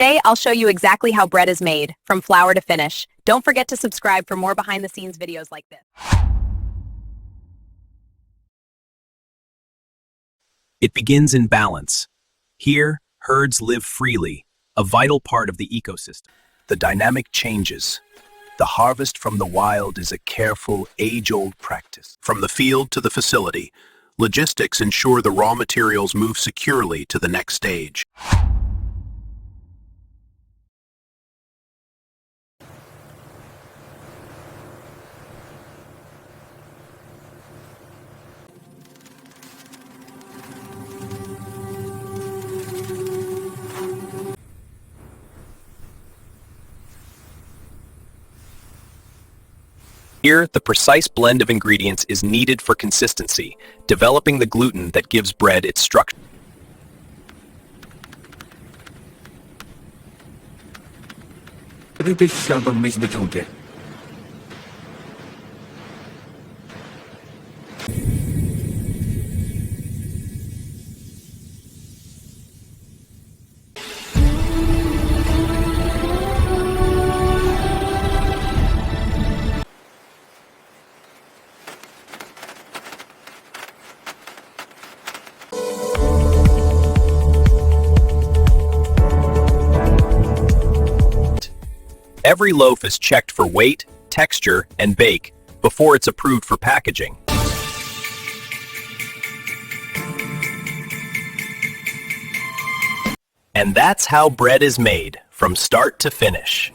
Today, I'll show you exactly how bread is made, from flour to finish. Don't forget to subscribe for more behind-the-scenes videos like this. It begins in balance. Here, herds live freely, a vital part of the ecosystem. The dynamic changes. The harvest from the wild is a careful, age-old practice. From the field to the facility, logistics ensure the raw materials move securely to the next stage. Here, the precise blend of ingredients is needed for consistency, developing the gluten that gives bread its structure. Every loaf is checked for weight, texture, and bake before it's approved for packaging. And that's how bread is made, from start to finish.